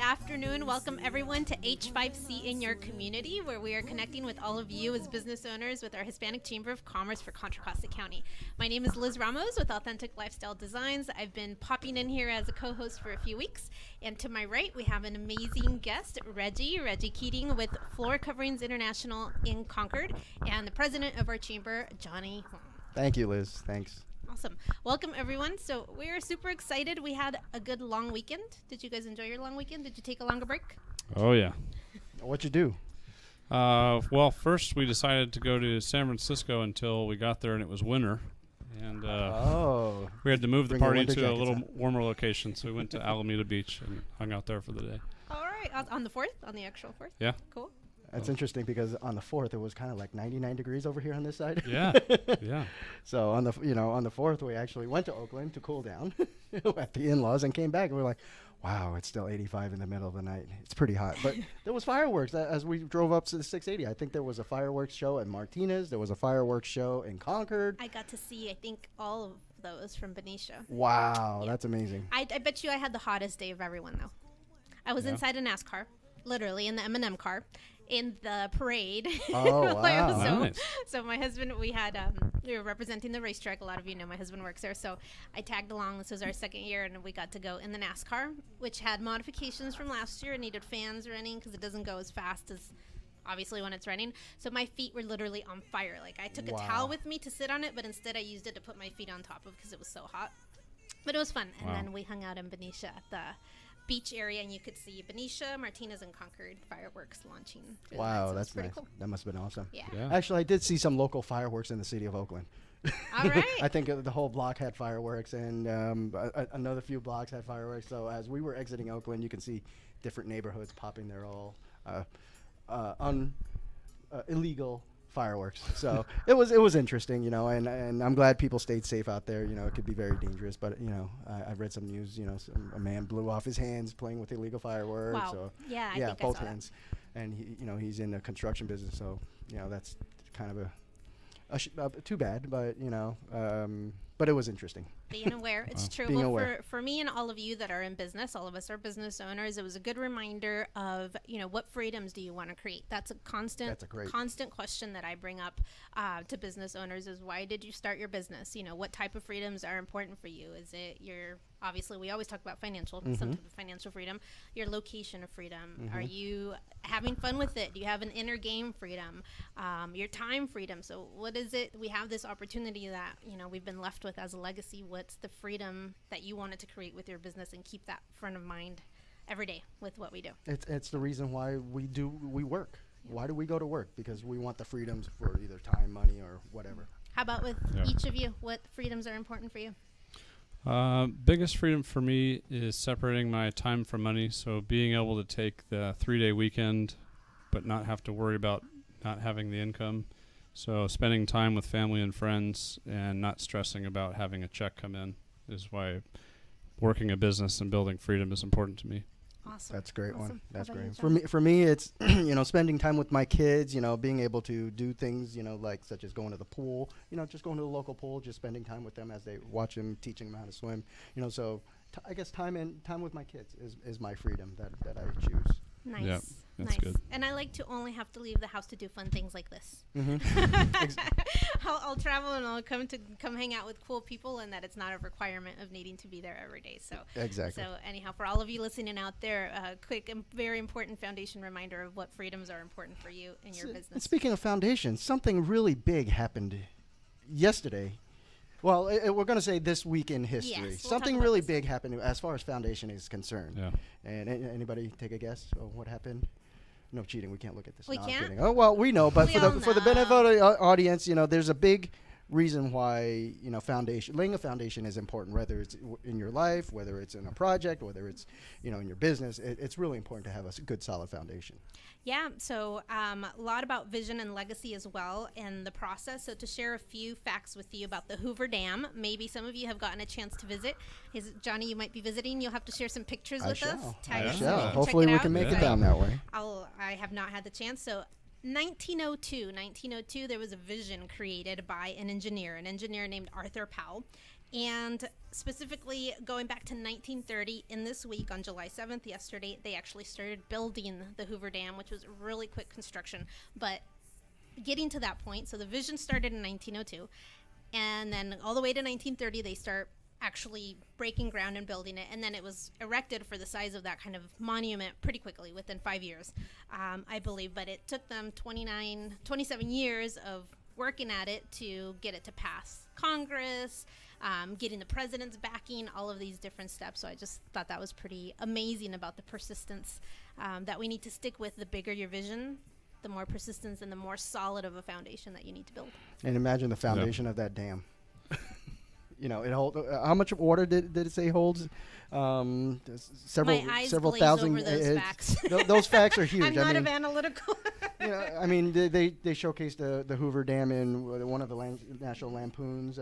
afternoon. Welcome everyone to H5c in your community, where we are connecting with all of you as business owners with our Hispanic Chamber of Commerce for Contra Costa County. My name is Liz Ramos with Authentic Lifestyle Designs. I've been popping in here as a co-host for a few weeks. And to my right, we have an amazing guest, Reggie Keating with Floor Coverings International in Concord, and the president of our chamber, Johnny Huang. Thank you, Liz. Thanks. Awesome. Welcome, everyone. So we're super excited. We had a good long weekend. Did you guys enjoy your long weekend? Did you take a longer break? Oh, yeah. What'd you do? Well, first we decided to go to San Francisco until we got there and it was winter. And we had to move the party to a little warmer location, so we went to Alameda Beach and hung out there for the day. All right. On the 4th? On the actual 4th? Yeah. Cool. That's interesting because on the 4th it was kind of like 99 degrees over here on this side. Yeah. Yeah. So on the 4th we actually went to Oakland to cool down at the in-laws and came back and we were like, wow, it's still 85 in the middle of the night. It's pretty hot. But there was fireworks as we drove up to the 680. I think there was a fireworks show at Martinez. There was a fireworks show in Concord. I got to see, I think, all of those from Benicia. Wow, Yeah. That's amazing. I bet you I had the hottest day of everyone, though. I was inside a NASCAR, literally in the M&M car, in the parade. Oh, wow. Nice. So my husband, we were representing the racetrack. A lot of you know my husband works there. So I tagged along. This was our second year, and we got to go in the NASCAR, which had modifications from last year. It needed fans running because it doesn't go as fast as obviously when it's running. So my feet were literally on fire. Like I took a towel with me to sit on it, but instead I used it to put my feet on top of because it was so hot. But it was fun. And then we hung out in Benicia at the beach area, and you could see Benicia, Martinez, and Concord fireworks launching. Wow, so that's pretty nice. Cool. That must have been awesome. Yeah. Actually, I did see some local fireworks in the city of Oakland. All right. I think the whole block had fireworks, and another few blocks had fireworks. So as we were exiting Oakland, you can see different neighborhoods popping their all illegal fireworks. So it was interesting, and I'm glad people stayed safe out there. It could be very dangerous, but I've read some news. A man blew off his hands playing with illegal fireworks. Wow. So Yeah, I think both I saw hands, and he's in the construction business, so that's kind of too bad, but it was interesting. Being aware, it's true. Being Well, aware. for me and all of you that are in business, all of us are business owners. It was a good reminder of, what freedoms do you want to create? That's a constant question that I bring up to business owners is why did you start your business? What type of freedoms are important for you? Is it obviously we always talk about financial, some type of financial freedom, your location of freedom. Are you having fun with it? Do you have an inner game freedom? Your time freedom. So what is it? We have this opportunity that, we've been left with as a legacy. What's the freedom that you wanted to create with your business and keep that front of mind every day with what we do? It's the reason why we work. Why do we go to work? Because we want the freedoms for either time, money, or whatever. How about with each of you? What freedoms are important for you? Biggest freedom for me is separating my time from money. So being able to take the 3-day weekend, but not have to worry about not having the income. So spending time with family and friends and not stressing about having a check come in is why working a business and building freedom is important to me. Awesome. That's a great one. That's How about great. you, For me, it's spending time with my kids. Being able to do things. Like such as going to the pool. Just going to the local pool, just spending time with them as they watch them, teaching them how to swim. So I guess time with my kids is my freedom that I choose. Nice. Yeah, that's nice. good. And I like to only have to leave the house to do fun things like this. Mm-hmm. I'll travel and I'll come hang out with cool people, and that it's not a requirement of needing to be there every day. So Exactly. So anyhow, for all of you listening out there, a quick and very important foundation reminder of what freedoms are important for you in your business. Speaking of foundation, something really big happened yesterday. Well, we're going to say this week in history. Yes, we'll Something talk about really this. big happened as far as foundation is concerned. Yeah. And anybody take a guess of what happened? No cheating. We can't look at this. We No, I'm can't? kidding. Oh well, we know, but We for the all benefit know. of the audience, there's a big reason why laying a foundation is important. Whether it's in your life, whether it's in a project, whether it's in your business, it's really important to have a good, solid foundation. Yeah, so a lot about vision and legacy as well in the process. So to share a few facts with you about the Hoover Dam, maybe some of you have gotten a chance to visit. Johnny, you might be visiting. You'll have to share some pictures with us. I us so shall. we can Hopefully check it we out. can make Yeah. it down that way. I have not had the chance. So 1902, there was a vision created by an engineer named Arthur Powell. And specifically going back to 1930, in this week on July 7th, yesterday, they actually started building the Hoover Dam, which was really quick construction. But getting to that point, so the vision started in 1902, and then all the way to 1930, they start actually breaking ground and building it, and then it was erected for the size of that kind of monument pretty quickly, within 5 years, I believe. But it took them 27 years of working at it to get it to pass Congress, getting the president's backing, all of these different steps. So I just thought that was pretty amazing about the persistence that we need to stick with. The bigger your vision, the more persistence and the more solid of a foundation that you need to build. And imagine the foundation of that dam. You know, it hold. How much water did it say holds? Several My eyes several glaze thousand. over those facts. Those facts are huge. I'm not of analytical. You know, I mean, they showcased the Hoover Dam in one of the National Lampoon's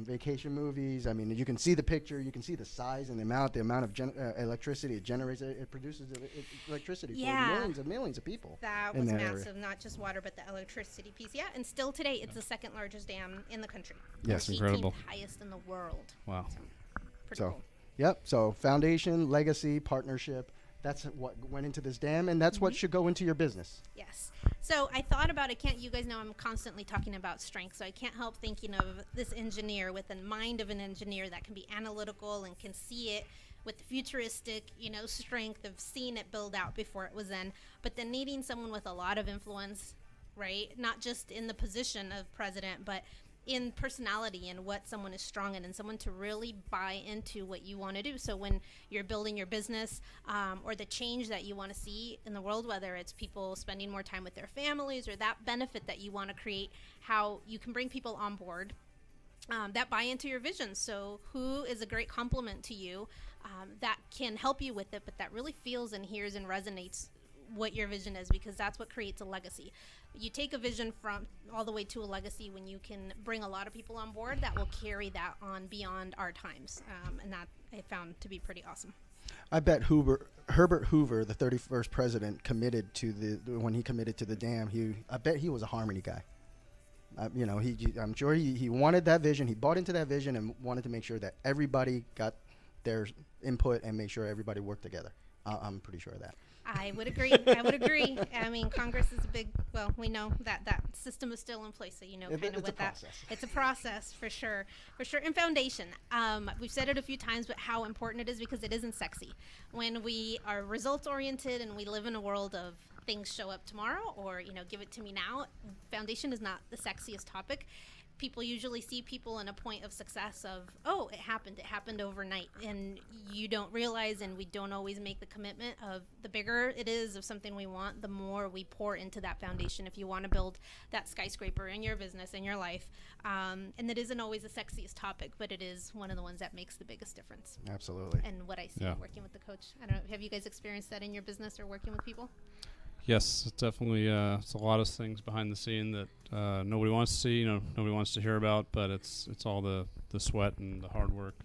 vacation movies. I mean, you can see the picture, you can see the size and the amount of electricity it generates. It produces electricity for millions of people. That was massive, area. Not just water, but the electricity piece. Yeah, and still today, it's the second largest dam in the country. Yes, incredible. 18th highest in the world. Wow. So, pretty cool. Yep. So foundation, legacy, partnership. That's what went into this dam, and that's what should go into your business. Yes. So I thought about it. You guys know I'm constantly talking about strength, so I can't help thinking of this engineer with the mind of an engineer that can be analytical and can see it with futuristic, strength of seeing it build out before it was in, but then needing someone with a lot of influence, right? Not just in the position of president, but in personality and what someone is strong in, and someone to really buy into what you want to do. So when you're building your business or the change that you want to see in the world, whether it's people spending more time with their families or that benefit that you want to create, how you can bring people on board that buy into your vision. So who is a great complement to you that can help you with it, but that really feels and hears and resonates what your vision is, because that's what creates a legacy. You take a vision from all the way to a legacy when you can bring a lot of people on board that will carry that on beyond our times, and that I found to be pretty awesome. I bet Herbert Hoover, the 31st president, committed to when he committed to the dam. I bet he was a harmony guy. I'm sure he wanted that vision. He bought into that vision and wanted to make sure that everybody got their input and make sure everybody worked together. I'm pretty sure of that. I would agree. I mean, Congress is we know that system is still in place, so kind of what that. It's a process for sure. And foundation. We've said it a few times, but how important it is, because it isn't sexy. When we are results oriented and we live in a world of things show up tomorrow or, give it to me now, foundation is not the sexiest topic. People usually see people in a point of success of, oh, it happened overnight, and you don't realize, and we don't always make the commitment of the bigger it is of something we want, the more we pour into that foundation if you want to build that skyscraper in your business, in your life. And it isn't always the sexiest topic, but it is one of the ones that makes the biggest difference. Absolutely. And what I see working with the coach. I don't know, have you guys experienced that in your business or working with people? Yes, it's definitely it's a lot of things behind the scene that nobody wants to see, nobody wants to hear about, but it's all the sweat and the hard work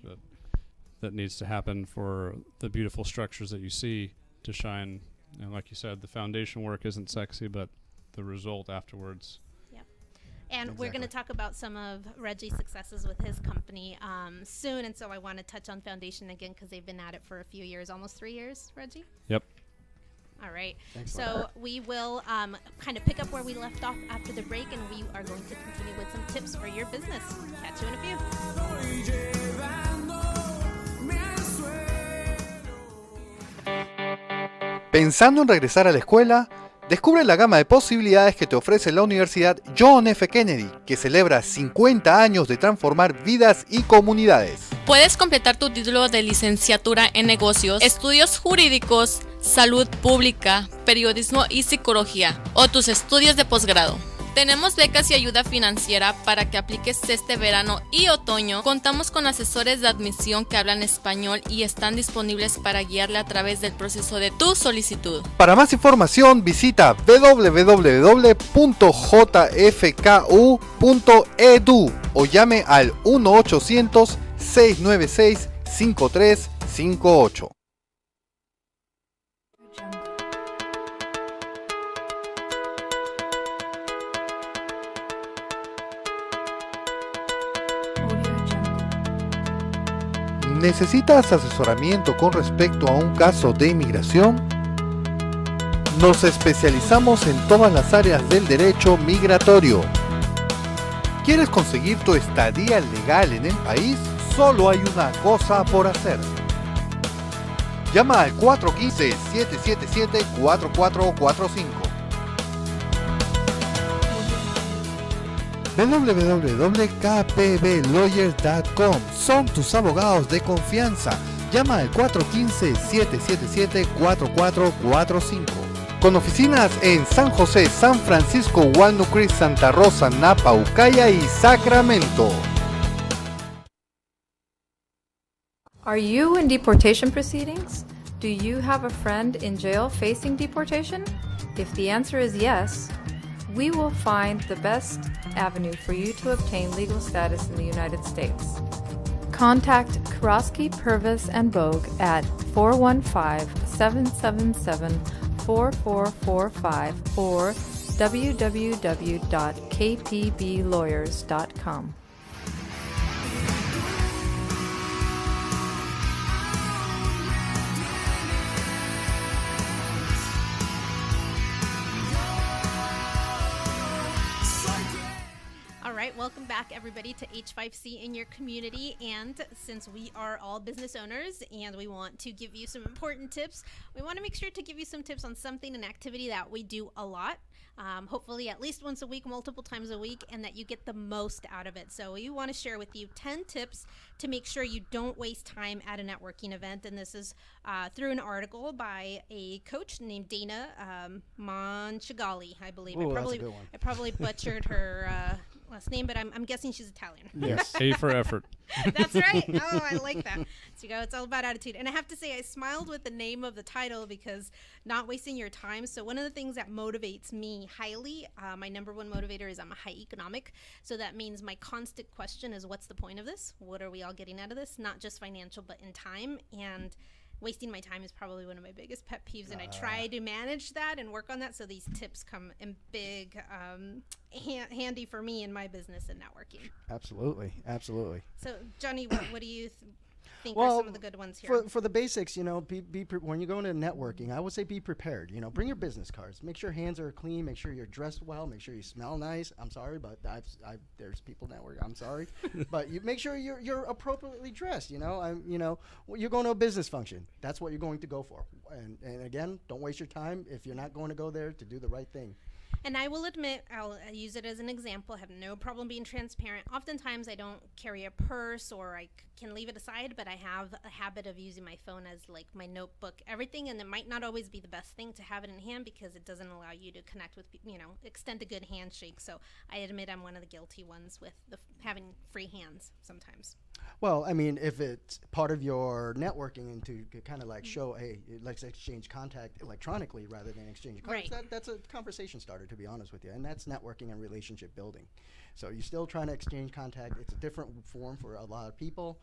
that needs to happen for the beautiful structures that you see to shine. And like you said, the foundation work isn't sexy, but the result afterwards. Yep. And we're going to talk about some of Reggie's successes with his company soon, and so I want to touch on foundation again because they've been at it for a few years, almost 3 years, Reggie? Yep. All right. Thanks, so we will kind of pick up where we left off after the break, and we are going to continue with some tips for your business. Catch you in a few. ¿Pensando en regresar a la escuela? Descubre la gama de posibilidades que te ofrece la Universidad John F. Kennedy, que celebra 50 años de transformar vidas y comunidades. Puedes completar tu título de licenciatura en negocios, estudios jurídicos, salud pública, periodismo y psicología, o tus estudios de posgrado. Tenemos becas y ayuda financiera para que apliques este verano y otoño. Contamos con asesores de admisión que hablan español y están disponibles para guiarle a través del proceso de tu solicitud. Para más información visita www.jfku.edu o llame al 1-800-696-5358. ¿Necesitas asesoramiento con respecto a un caso de inmigración? Nos especializamos en todas las áreas del derecho migratorio. ¿Quieres conseguir tu estadía legal en el país? Solo hay una cosa por hacer. Llama al 415-777-4445. www.kpblawyers.com. Son tus abogados de confianza. Llama al 415-777-4445. Con oficinas en San José, San Francisco, Walnut Creek, Santa Rosa, Napa, Ukiah y Sacramento. Are you in deportation proceedings? Do you have a friend in jail facing deportation? If the answer is yes, we will find the best avenue for you to obtain legal status in the United States. Contact Karosky, Purvis, and Bogue at 415-777-4445 or www.kpblawyers.com. All right, welcome back everybody to H5c in your community. And since we are all business owners and we want to give you some important tips, we want to make sure to give you some tips on something, an activity that we do a lot, hopefully at least once a week, multiple times a week, and that you get the most out of it. So we want to share with you 10 tips to make sure you don't waste time at a networking event. And this is through an article by a coach named Dana Monchigali, I believe. Ooh, that's a good one. I probably butchered her last name, but I'm guessing she's Italian. Yes. A for effort. That's right. Oh, I like that. So you go, it's all about attitude. And I have to say, I smiled with the name of the title because not wasting your time. So one of the things that motivates me highly, my number one motivator is I'm a high economic. So that means my constant question is, what's the point of this? What are we all getting out of this? Not just financial, but in time. And wasting my time is probably one of my biggest pet peeves, and I try to manage that and work on that. So these tips come in big, handy for me in my business and networking. Absolutely. So Johnny, what do you think Well, are some of the good ones here? For the basics, when you go into networking, I would say be prepared. Bring your business cards. Make sure hands are clean. Make sure you're dressed well. Make sure you smell nice. I'm sorry, but there's people network. I'm sorry, but you make sure you're appropriately dressed. You're going to a business function. That's what you're going to go for. And again, don't waste your time if you're not going to go there to do the right thing. And I will admit, I'll use it as an example. I have no problem being transparent. Oftentimes, I don't carry a purse or I can leave it aside, but I have a habit of using my phone as like my notebook, everything. And it might not always be the best thing to have it in hand because it doesn't allow you to connect with, extend a good handshake. So I admit I'm one of the guilty ones with having free hands sometimes. Well, I mean, if it's part of your networking and to kind of like show, hey, let's exchange contact electronically rather than exchange cards, Right. That's a conversation starter, to be honest with you. And that's networking and relationship building. So you're still trying to exchange contact. It's a different form for a lot of people.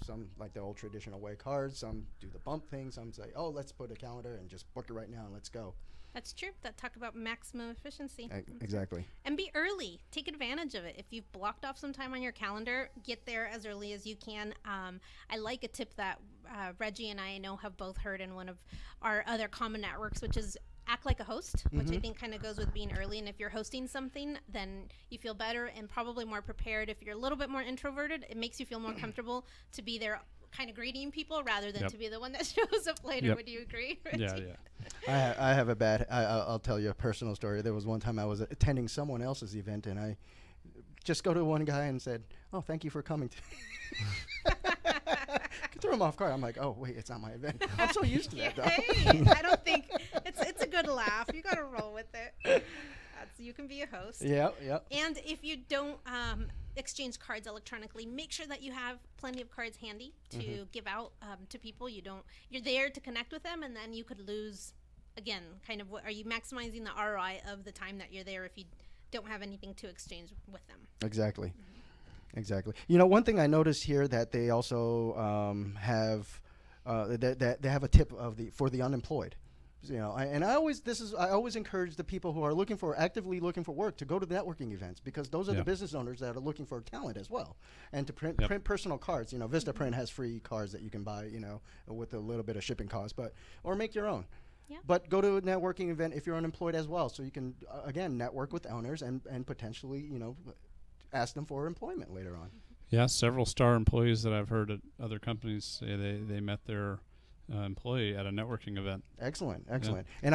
Some like the old traditional way cards. Some do the bump thing. Some say, oh, let's put a calendar and just book it right now and let's go. That's true. Talk about maximum efficiency. Exactly. And be early. Take advantage of it. If you've blocked off some time on your calendar, get there as early as you can. I like a tip that Reggie and I know have both heard in one of our other common networks, which is act like a host, which I think kind of goes with being early. And if you're hosting something, then you feel better and probably more prepared. If you're a little bit more introverted, it makes you feel more comfortable to be there kind of greeting people rather than to be the one that shows up later. Would you agree, Reggie? Yeah. I have a bad, I'll tell you a personal story. There was one time I was attending someone else's event and I just go to one guy and said, oh, thank you for coming. Threw him off guard. I'm like, oh, wait, it's not my event. I'm so used to that, though. Hey, I don't think it's a good laugh. You got to roll with it. You can be a host. Yeah. And if you don't exchange cards electronically, make sure that you have plenty of cards handy to give out to people. You're there to connect with them, and then you could lose, again, kind of are you maximizing the ROI of the time that you're there if you don't have anything to exchange with them? Exactly. Exactly. One thing I noticed here that they also have that they have a tip for the unemployed. I always encourage the people who are actively looking for work to go to networking events, because those are the business owners that are looking for talent as well, and to print personal cards. Vistaprint has free cards that you can buy, with a little bit of shipping cost, or make your own. Yeah. But go to a networking event if you're unemployed as well, so you can again network with owners and potentially ask them for employment later on. Yeah, several star employees that I've heard at other companies say they met their employee at a networking event. Excellent. Yeah. And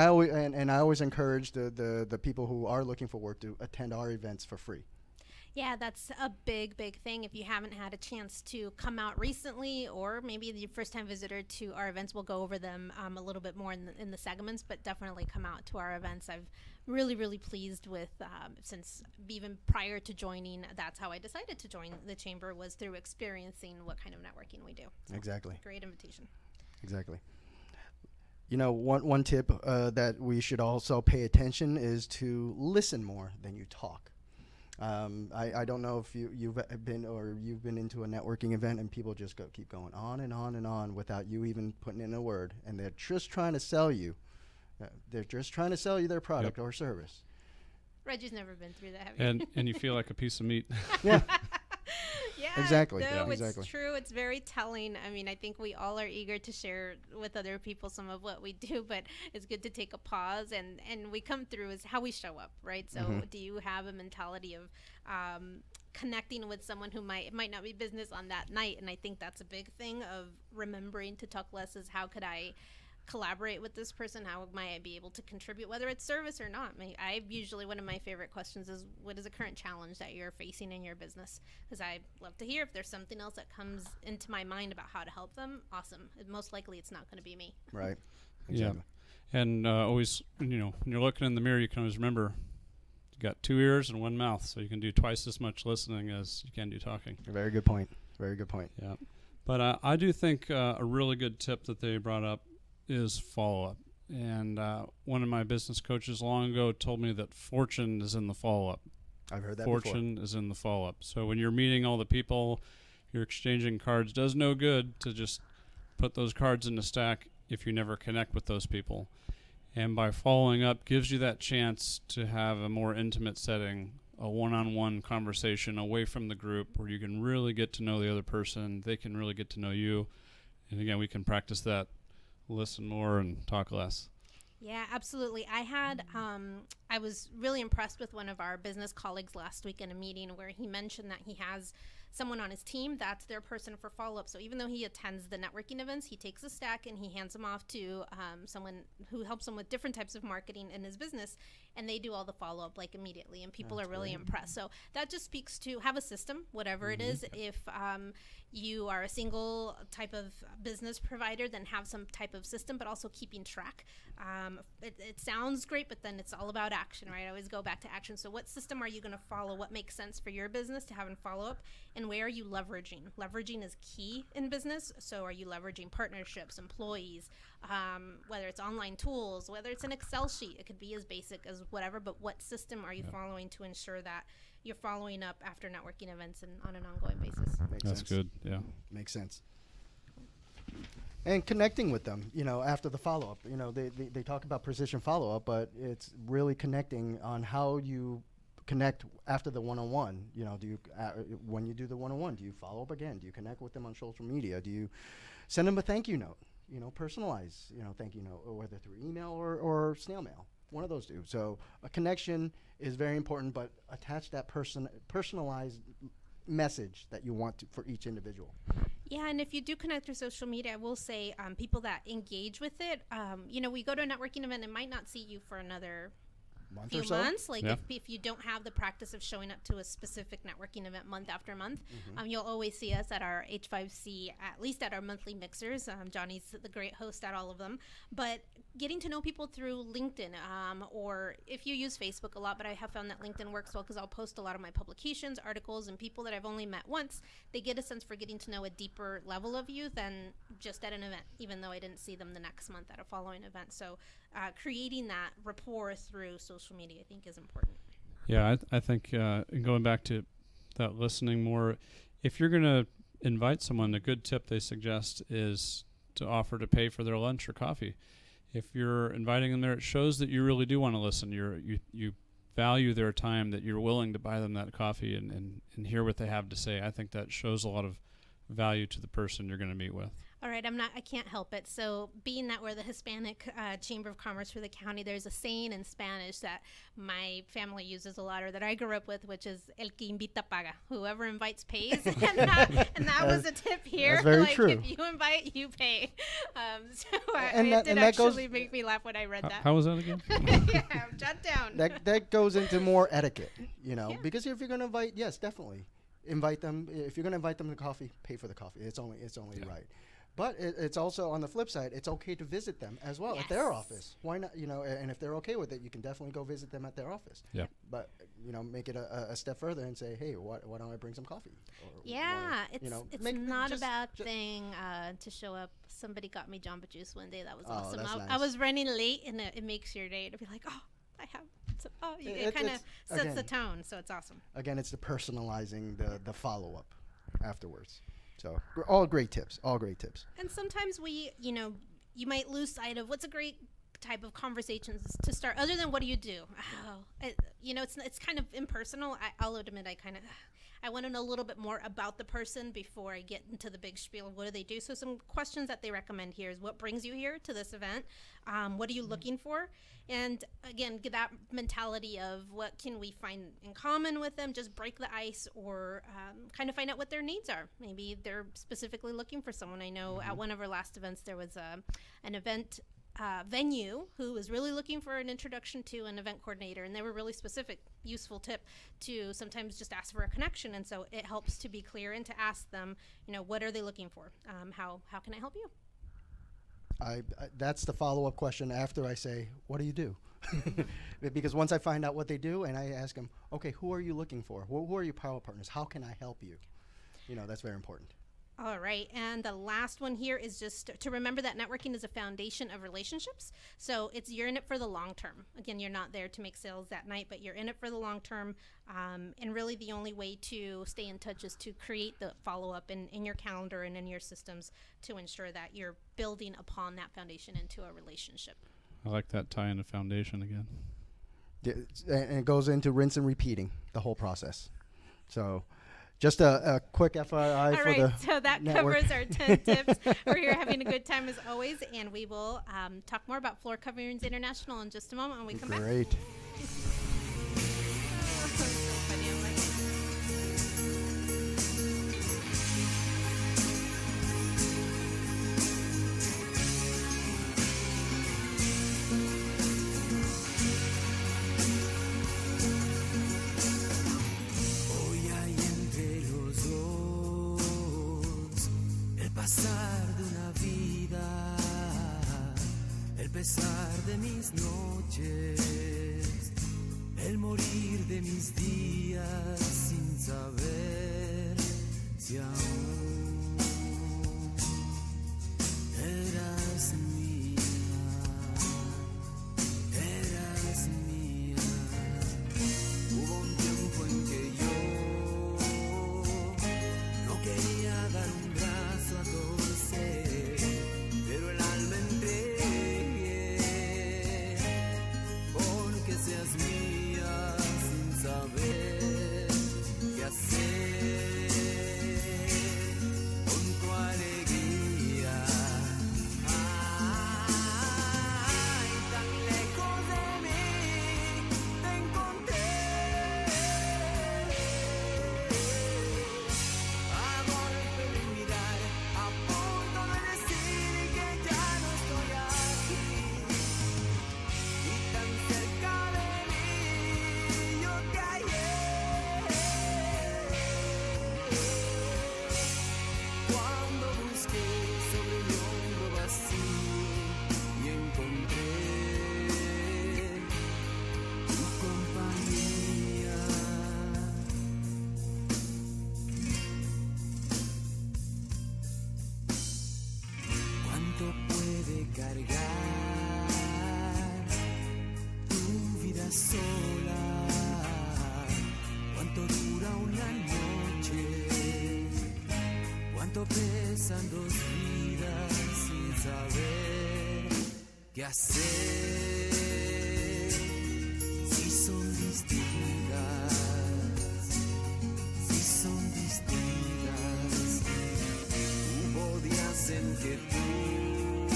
I always encourage the people who are looking for work to attend our events for free. Yeah, that's a big thing. If you haven't had a chance to come out recently, or maybe the first-time visitor to our events, we'll go over them a little bit more in the segments, but definitely come out to our events. I've really pleased with, since even prior to joining, that's how I decided to join the Chamber, was through experiencing what kind of networking we do. So exactly. Great invitation. Exactly. One tip that we should also pay attention is to listen more than you talk. I don't know if you've been into a networking event and people just keep going on and on and on without you even putting in a word, and they're just trying to sell you. They're just trying to sell you their product or service. Reggie's never been through that, have you? And you feel like a piece of meat. Yeah. Yeah, exactly. No, yeah, it's exactly. true. It's very telling. I mean, I think we all are eager to share with other people some of what we do, but it's good to take a pause, and we come through is how we show up, right? So do you have a mentality of connecting with someone who might not be business on that night? And I think that's a big thing of remembering to talk less is how could I collaborate with this person? How might I be able to contribute, whether it's service or not? I usually, one of my favorite questions is, what is a current challenge that you're facing in your business? Because I love to hear if there's something else that comes into my mind about how to help them. Awesome. Most likely it's not going to be me. Right. Exactly. Yeah. And always, when you're looking in the mirror, you can always remember you got 2 ears and 1 mouth, so you can do twice as much listening as you can do talking. Very good point. Yeah. But I do think a really good tip that they brought up is follow-up. And one of my business coaches long ago told me that fortune is in the follow-up. I've heard that Fortune is in the follow-up. So when you're meeting all the people, you're exchanging cards, does no good to just put those cards in the stack if you never connect with those people. And by following up gives you that chance to have a more intimate setting, a one-on-one conversation away from the group where you can really get to know the other person, they can really get to know you. And again, we can practice that. Listen more and talk less. Yeah, absolutely. I was really impressed with one of our business colleagues last week in a meeting where he mentioned that he has someone on his team that's their person for follow-up. So even though he attends the networking events, he takes a stack and he hands them off to someone who helps him with different types of marketing in his business, and they do all the follow-up like immediately, and people are really impressed. So that just speaks to have a system, whatever it is. If you are a single type of business provider, then have some type of system, but also keeping track. It sounds great, but then it's all about action, right? I always go back to action. So what system are you going to follow? What makes sense for your business to have in follow-up? And where are you leveraging? Leveraging is key in business. So are you leveraging partnerships, employees, whether it's online tools, whether it's an Excel sheet? It could be as basic as whatever, but what system are you following to ensure that you're following up after networking events and on an ongoing basis? That's good. Yeah. Makes sense. And connecting with them, after the follow-up. They talk about precision follow-up, but it's really connecting on how you connect after the one-on-one. Do you when you do the one-on-one, do you follow up again? Do you connect with them on social media? Do you send them a thank you note? Personalize, thank you note, or whether through email or snail mail. One of those two. So a connection is very important, but attach that personalized message that you want for each individual. Yeah, and if you do connect through social media, I will say people that engage with it, we go to a networking event and might not see you for another few months. Like if you don't have the practice of showing up to a specific networking event month after month, you'll always see us at our h5c, at least at our monthly mixers. Johnny's the great host at all of them. But getting to know people through LinkedIn, or if you use Facebook a lot, but I have found that LinkedIn works well because I'll post a lot of my publications, articles, and people that I've only met once. They get a sense for getting to know a deeper level of you than just at an event, even though I didn't see them the next month at a following event. So creating that rapport through social media, I think, is important. Yeah, I think going back to that listening more, if you're going to invite someone, a good tip they suggest is to offer to pay for their lunch or coffee. if you're inviting them there, it shows that you really do want to listen. You value their time, that you're willing to buy them that coffee and hear what they have to say. I think that shows a lot of value to the person you're going to meet with. All right, I can't help it. So being that we're the Hispanic Chamber of Commerce for the county, there's a saying in Spanish that my family uses a lot, or that I grew up with, which is el que invita paga. Whoever invites pays. and that was a tip here. That's very like, true. If you invite, you pay. It did actually make me laugh when I read that. How was that again? Yeah, jot down. That goes into more etiquette, because if you're going to invite, yes, definitely invite them. If you're going to invite them to coffee, pay for the coffee. It's only right. But it's also, on the flip side, it's okay to visit them as well at their office. Why not? And if they're okay with it, you can definitely go visit them at their office. Yeah. But make it a step further and say, hey, why don't I bring some coffee? It's not a bad thing to show up. Somebody got me Jamba Juice one day. That was awesome. That's nice. I was running late, and it makes your day to be like, I have. It kind of sets the tone, so it's awesome. Again, it's the personalizing the follow up afterwards. So all great tips. And sometimes you might lose sight of what's a great type of conversations to start, other than what do you do? It's kind of impersonal. I'll admit I want to know a little bit more about the person before I get into the big spiel of what do they do. So some questions that they recommend here is, what brings you here to this event? What are you looking for? And again, get that mentality of what can we find in common with them, just break the ice, or kind of find out what their needs are. Maybe they're specifically looking for someone. I know at one of our last events, there was an event venue who was really looking for an introduction to an event coordinator, and they were really specific. Useful tip to sometimes just ask for a connection, and so it helps to be clear and to ask them, what are they looking for? How can I help you? That's the follow-up question after I say, what do you do? Because once I find out what they do, and I ask them, okay, who are you looking for? Who are your power partners? How can I help you? That's very important. All right, and the last one here is just to remember that networking is a foundation of relationships. So you're in it for the long term. Again, you're not there to make sales that night, but you're in it for the long term. And really the only way to stay in touch is to create the follow-up in your calendar and in your systems to ensure that you're building upon that foundation into a relationship. I like that tie into foundation again. And it goes into rinse and repeating the whole process. So just a quick FYI for the so that network. covers our 10 tips. We're here having a good time as always, and we will talk more about Floor Coverings International in just a moment when we come back. Great. pesar de mis noches, el morir de mis días sin saber si aún eras mía, eras mía. Hubo un tiempo en que yo no quería dar un brazo a torcer, pero el alma entregué. Seas mía sin saber qué hacer con tu alegría. Ay, tan lejos de mí te encontré. A golpe de mirar, a punto de decir que ya no estoy aquí. Y tan cerca sola, cuánto dura una noche, cuánto pesan dos vidas sin saber ¿Qué hacer si son distintas? Si son distintas, hubo días en que tú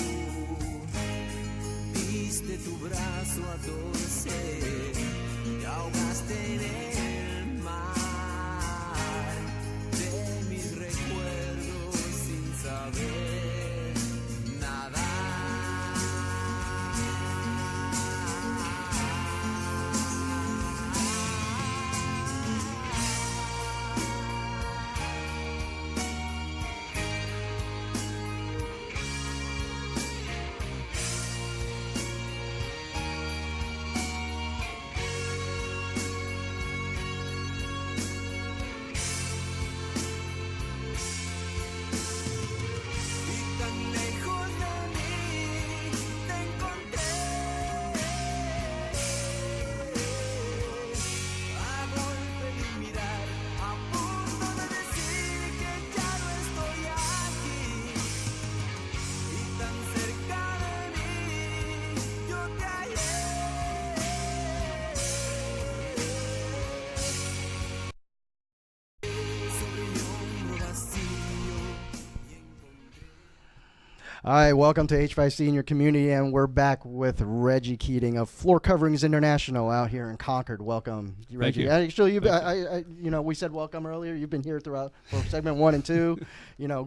diste tu brazo a torcer y ahogaste en el mar de mis recuerdos sin saber nada. Y tan lejos de mí te encontré, a golpe de un mirar, a punto de decir que ya no estoy aquí. Y tan cerca de mí yo te hallé, sobre mi hombro vacío y encontré. All right, welcome to H5c in your community, and we're back with Reggie Keating of Floor Coverings International out here in Concord. Welcome, Reggie. you. Actually, we said welcome earlier. You've been here throughout for segment 1 and 2.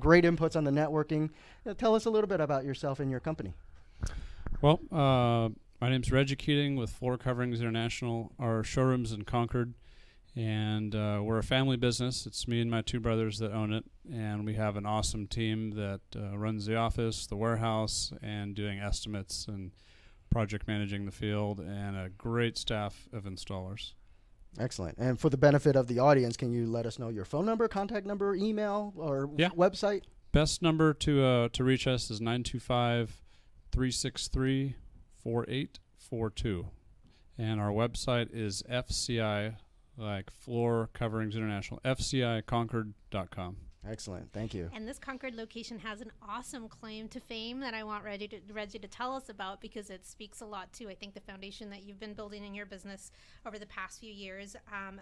Great inputs on the networking. Tell us a little bit about yourself and your company. Well, my name's Reggie Keating with Floor Coverings International. Our showroom's in Concord, and we're a family business. It's me and my 2 brothers that own it, and we have an awesome team that runs the office, the warehouse, and doing estimates and project managing the field, and a great staff of installers. Excellent. And for the benefit of the audience, can you let us know your phone number, contact number, email, or Yeah. website? Best number to reach us is 925-363-4842. And our website is FCI, like Floor Coverings International, FCIConcord.com. Excellent. Thank you. And this Concord location has an awesome claim to fame that I want Reggie to tell us about, because it speaks a lot to, I think, the foundation that you've been building in your business over the past few years.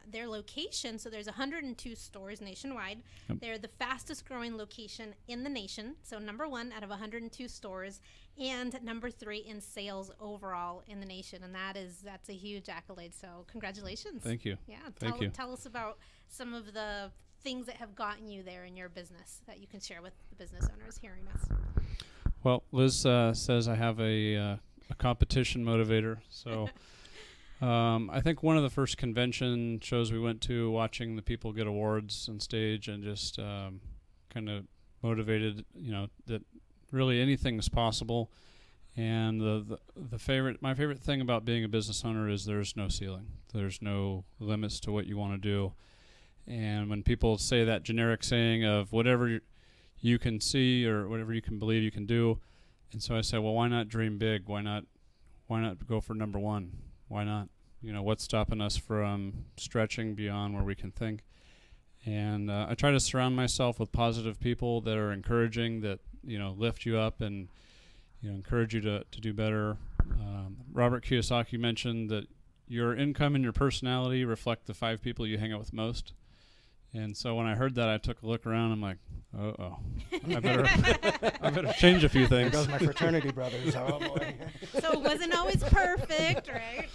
Their location, so there's 102 stores nationwide. Yep. They're the fastest growing location in the nation. So number 1 out of 102 stores, and number 3 in sales overall in the nation. And that's a huge accolade. So congratulations. Thank you. Yeah. Thank you. Tell us about some of the things that have gotten you there in your business that you can share with the business owners hearing us. Well, Liz says I have a competition motivator. So I think one of the first convention shows we went to, watching the people get awards on stage, and just kind of motivated, that really anything is possible. And my favorite thing about being a business owner is there's no ceiling. There's no limits to what you want to do. And when people say that generic saying of whatever you can see or whatever you can believe you can do, and so I say, well, why not dream big? Why not go for number 1? Why not? What's stopping us from stretching beyond where we can think? And I try to surround myself with positive people that are encouraging, that lift you up and encourage you to do better. Robert Kiyosaki mentioned that your income and your personality reflect the 5 people you hang out with most. And so when I heard that, I took a look around. I'm like, I better change a few things. There goes my fraternity brothers. Oh boy. So it wasn't always perfect, right?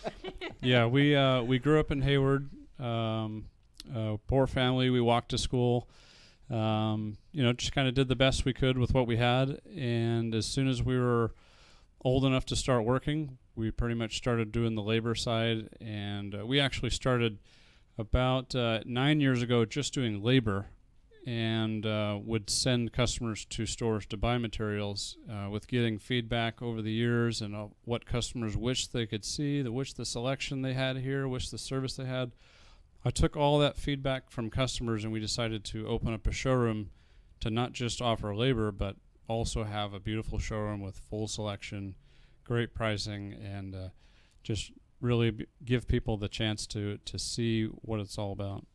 Yeah, we grew up in Hayward. Poor family. We walked to school. Just kind of did the best we could with what we had. And as soon as we were old enough to start working, we pretty much started doing the labor side. And we actually started about 9 years ago just doing labor, and would send customers to stores to buy materials, with getting feedback over the years and what customers wish they could see, wish the selection they had here, wish the service they had. I took all that feedback from customers, and we decided to open up a showroom to not just offer labor, but also have a beautiful showroom with full selection, great pricing, and just really give people the chance to see what it's all about.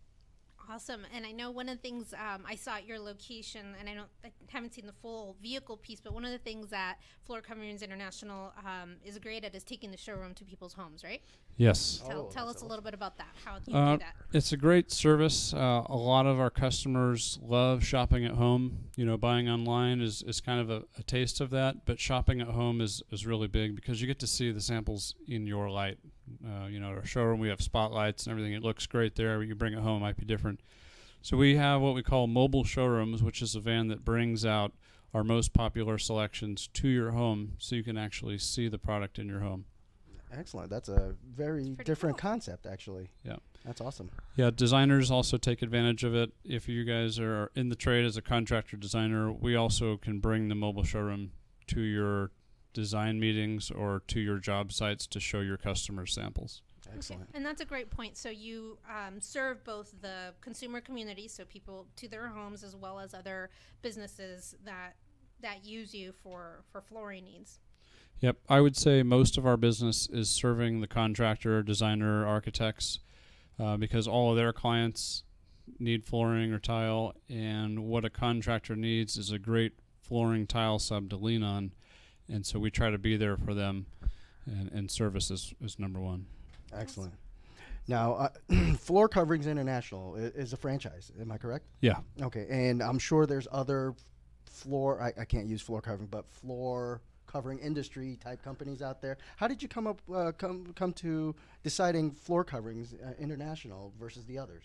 Awesome. And I know one of the things I saw at your location, and I haven't seen the full vehicle piece, but one of the things that Floor Coverings International is great at is taking the showroom to people's homes, right? Yes. Tell us a little bit about that, how you do that. It's a great service. A lot of our customers love shopping at home. You know, buying online is kind of a taste of that, but shopping at home is really big because you get to see the samples in your light. You know, at our showroom, we have spotlights and everything. It looks great there. You bring it home, it might be different. So we have what we call mobile showrooms, which is a van that brings out our most popular selections to your home so you can actually see the product in your home. Excellent. That's a very different concept, actually. Yeah. That's awesome. Yeah, designers also take advantage of it. If you guys are in the trade as a contractor designer, we also can bring the mobile showroom to your design meetings or to your job sites to show your customers samples. Excellent. Okay. And that's a great point. So you serve both the consumer community, so people to their homes, as well as other businesses that use you for flooring needs. Yep, I would say most of our business is serving the contractor, designer, architects, because all of their clients need flooring or tile, and what a contractor needs is a great flooring tile sub to lean on, and so we try to be there for them, and service is number one. Excellent. Now, Floor Coverings International is a franchise, am I correct? Yeah. Okay, and I'm sure there's other floor, I can't use floor covering, but floor covering industry type companies out there. How did you come to deciding Floor Coverings International versus the others?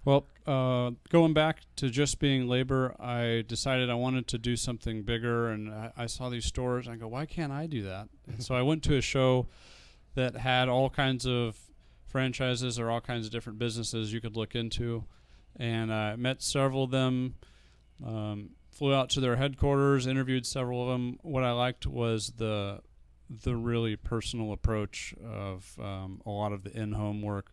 Well, going back to just being labor, I decided I wanted to do something bigger, and I saw these stores, and I go, why can't I do that? And so I went to a show that had all kinds of franchises or all kinds of different businesses you could look into, and I met several of them, flew out to their headquarters, interviewed several of them. What I liked was the really personal approach of a lot of the in-home work,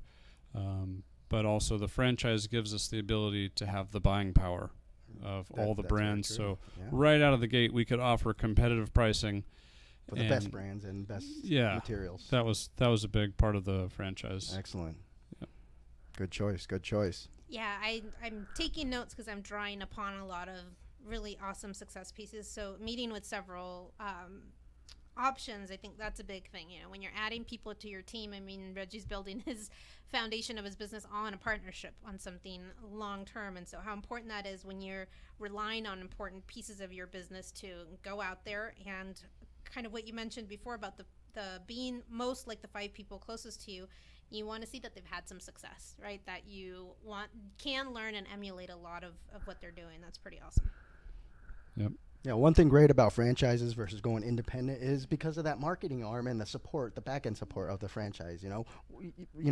but also the franchise gives us the ability to have the buying power of all the brands. So right out of the gate, we could offer competitive pricing for the best brands and best materials. That was a big part of the franchise. Excellent. Yeah. Good choice. Good choice. Yeah, I'm taking notes because I'm drawing upon a lot of really awesome success pieces. So meeting with several options, I think that's a big thing. You know, when you're adding people to your team, I mean, Reggie's building his foundation of his business on a partnership, on something long term. And so how important that is when you're relying on important pieces of your business to go out there and kind of what you mentioned before about the being most like the 5 people closest to you. You want to see that they've had some success, right? That you can learn and emulate a lot of what they're doing. That's pretty awesome. Yep. Yeah, one thing great about franchises versus going independent is because of that marketing arm and the support, the back-end support of the franchise. You know,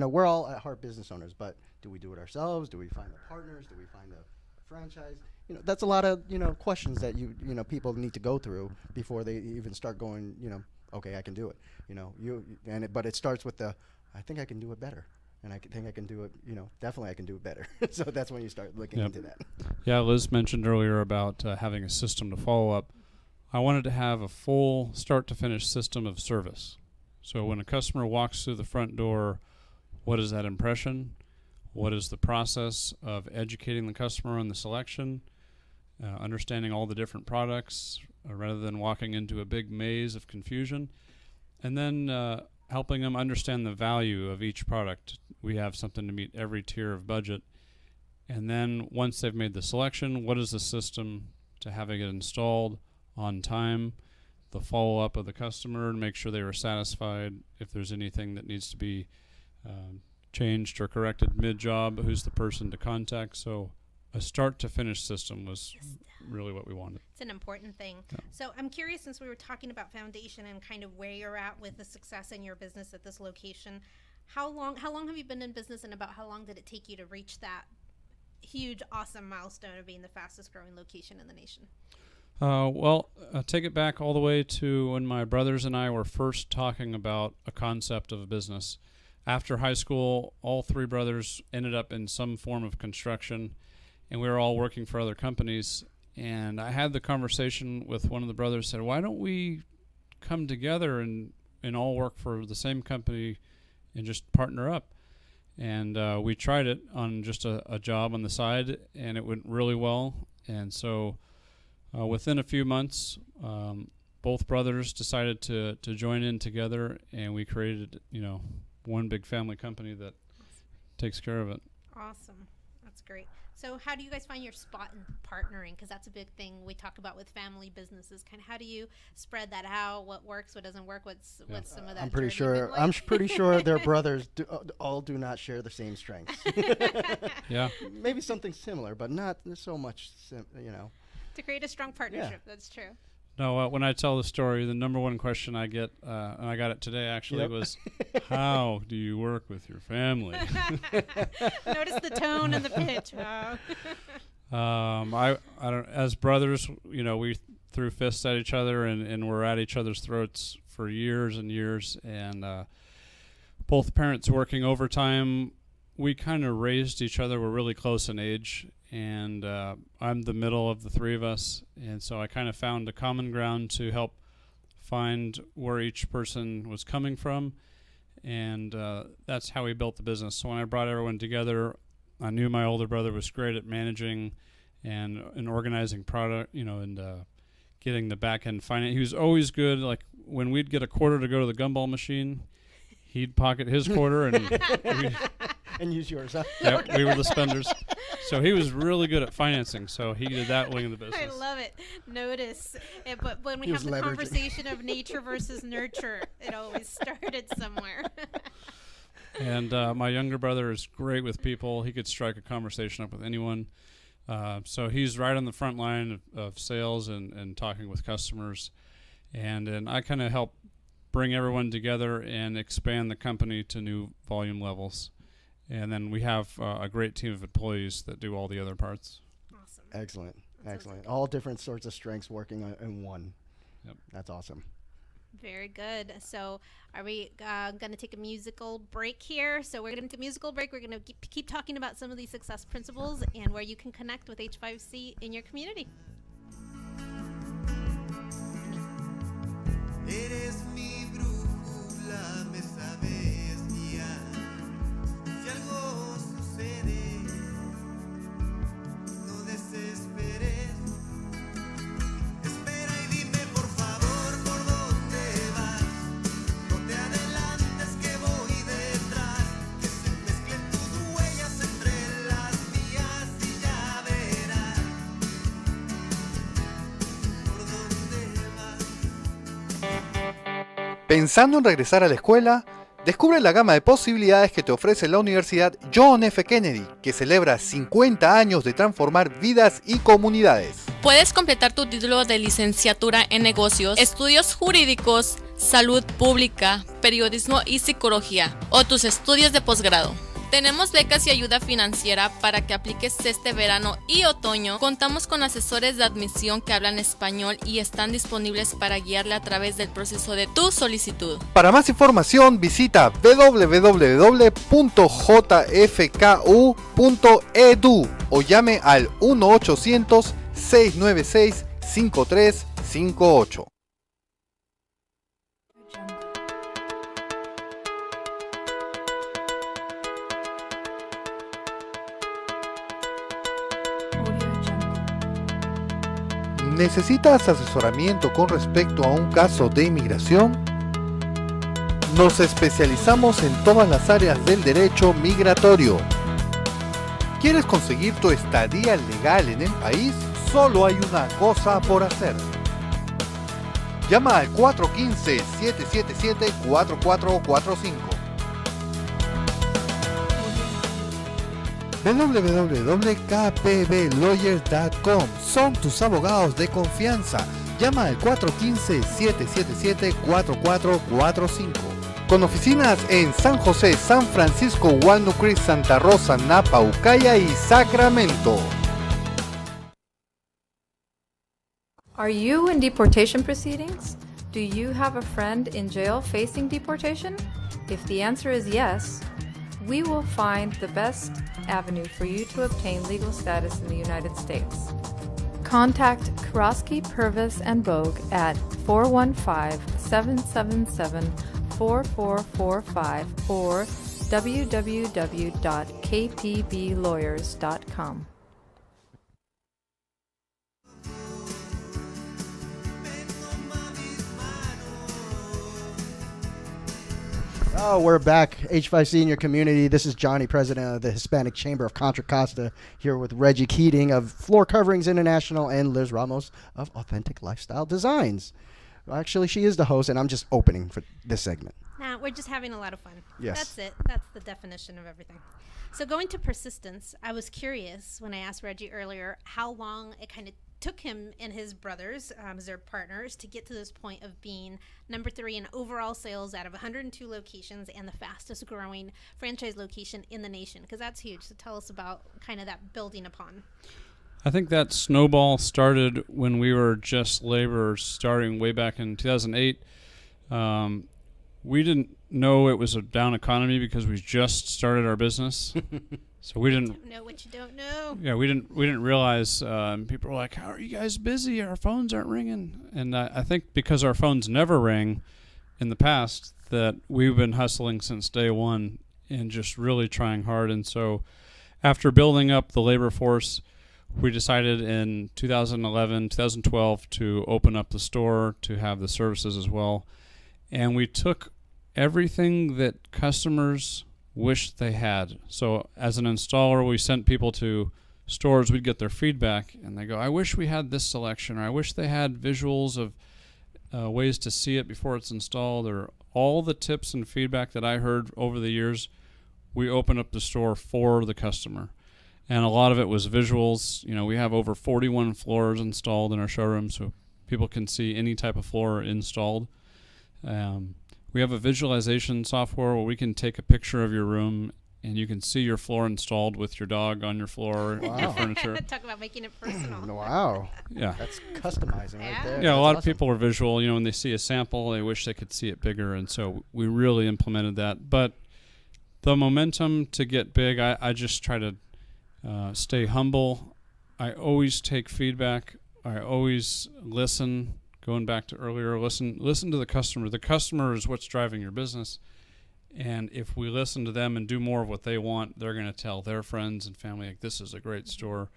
we're all at heart business owners, but do we do it ourselves? Do we find the partners? Do we find the franchise? You know, that's a lot of questions that you people need to go through before they even start going. Okay, I can do it. But it starts with I think I can do it better. And I think I can do it, definitely I can do it better. So that's when you start looking into that. Yeah, Liz mentioned earlier about having a system to follow up. I wanted to have a full start-to-finish system of service. So when a customer walks through the front door, what is that impression? What is the process of educating the customer on the selection, understanding all the different products, rather than walking into a big maze of confusion? And then helping them understand the value of each product. We have something to meet every tier of budget. And then once they've made the selection, what is the system to having it installed on time, the follow-up of the customer to make sure they were satisfied, if there's anything that needs to be changed or corrected mid-job, who's the person to contact. So a start-to-finish system was really what we wanted. It's an important thing. Yeah. So I'm curious, since we were talking about foundation and kind of where you're at with the success in your business at this location, how long have you been in business, and about how long did it take you to reach that huge, awesome milestone of being the fastest growing location in the nation? Take it back all the way to when my brothers and I were first talking about a concept of a business. After high school, all 3 brothers ended up in some form of construction, and we were all working for other companies. And I had the conversation with one of the brothers, said, why don't we come together and all work for the same company and just partner up? And we tried it on just a job on the side, and it went really well. And so within a few months, both brothers decided to join in together, and we created, one big family company that takes care of it. Awesome. That's great. So how do you guys find your spot in partnering? Because that's a big thing we talk about with family businesses. Kind of how do you spread that out? What works? What doesn't work? What's some of that? I'm pretty journey been sure. like? I'm pretty sure their brothers all do not share the same strengths. Yeah. Maybe something similar, but not so much. To create a strong partnership. That's true. No, when I tell the story, the number one question I get, and I got it today actually, was, how do you work with your family? Notice the tone and the pitch. I don't. As brothers, we threw fists at each other, and we're at each other's throats for years and years. And both parents working overtime, we kind of raised each other. We're really close in age, and I'm the middle of the three of us, and so I kind of found a common ground to help find where each person was coming from, and that's how we built the business. So when I brought everyone together, I knew my older brother was great at managing and organizing product, and getting the back end finance. He was always good. Like when we'd get a quarter to go to the gumball machine, he'd pocket his quarter And use yours, huh? Yep, we were the spenders. So he was really good at financing, so he did that wing of the business. I love it. Notice. But when we He have was the leveraging. conversation of nature versus nurture, it always started somewhere. And my younger brother is great with people. He could strike a conversation up with anyone. So he's right on the front line of sales and talking with customers. And I kind of help bring everyone together and expand the company to new volume levels. And then we have a great team of employees that do all the other parts. Awesome. Excellent. That sounds Excellent. good. All different sorts of strengths working in one. Yep. That's awesome. Very good. So are we going to take a musical break here? So we're going to take a musical break. We're going to keep talking about some of these success principles and where you can connect with H5C in your community. Eres mi brújula, me sabes guiar. Si algo sucede, no desesperes. Espera y dime por favor por dónde vas. No te adelantes que voy detrás. Que se mezclen tus huellas entre las mías y ya verás por dónde vas. ¿Pensando en regresar a la escuela? Descubre la gama de posibilidades que te ofrece la Universidad John F. Kennedy, que celebra 50 años de transformar vidas y comunidades. Puedes completar tu título de licenciatura en negocios, estudios jurídicos, salud pública, periodismo y psicología, o tus estudios de posgrado. Tenemos becas y ayuda financiera para que apliques este verano y otoño. Contamos con asesores de admisión que hablan español y están disponibles para guiarle a través del proceso de tu solicitud. Para más información visita www.jfku.edu o llame al 1-800-696-5358. ¿Necesitas asesoramiento con respecto a un caso de inmigración? Nos especializamos en todas las áreas del derecho migratorio. ¿Quieres conseguir tu estadía legal en el país? Solo hay una cosa por hacer. Llama al 415-777-4445. www.kpblawyers.com. Son tus abogados de confianza. Llama al 415-777-4445. Con oficinas en San José, San Francisco, Walnut Creek, Santa Rosa, Napa, Ukiah y Sacramento. Are you in deportation proceedings? Do you have a friend in jail facing deportation? If the answer is yes, we will find the best avenue for you to obtain legal status in the United States. Contact Karosky, Purvis, and Bogue at 415-777-4445 or www.kpblawyers.com. Oh, we're back. H5c in your community. This is Johnny, president of the Hispanic Chamber of Contra Costa, here with Reggie Keating of Floor Coverings International and Liz Ramos of Authentic Lifestyle Designs. Well, actually, she is the host, and I'm just opening for this segment. Nah, we're just having a lot of fun. Yes. That's it. That's the definition of everything. So going to persistence, I was curious when I asked Reggie earlier how long it kind of took him and his brothers, as their partners, to get to this point of being number 3 in overall sales out of 102 locations and the fastest growing franchise location in the nation, because that's huge. So tell us about kind of that building upon. I think that snowball started when we were just laborers, starting way back in 2008. We didn't know it was a down economy because we just started our business. So we didn't know what you don't know. Yeah, we didn't realize. People were like, "How are you guys busy? Our phones aren't ringing." And I think because our phones never rang in the past, that we've been hustling since day one and just really trying hard. And so, after building up the labor force, we decided in 2011, 2012 to open up the store to have the services as well. And we took everything that customers wished they had. So as an installer, we sent people to stores, we'd get their feedback, and they go, "I wish we had this selection," or "I wish they had visuals of ways to see it before it's installed," or all the tips and feedback that I heard over the years, we opened up the store for the customer. And a lot of it was visuals. You know, we have over 41 floors installed in our showroom, so people can see any type of floor installed. We have a visualization software where we can take a picture of your room and you can see your floor installed with your dog on your floor, your furniture. Talk about making it personal. Wow. Yeah. That's customizing right there. Yeah, That's a lot of awesome. people are visual. You know, when they see a sample, they wish they could see it bigger, and so we really implemented that. But the momentum to get big, I just try to stay humble. I always take feedback. I always listen. Going back to earlier, listen to the customer. The customer is what's driving your business. And if we listen to them and do more of what they want, they're going to tell their friends and family, like, this is a great store.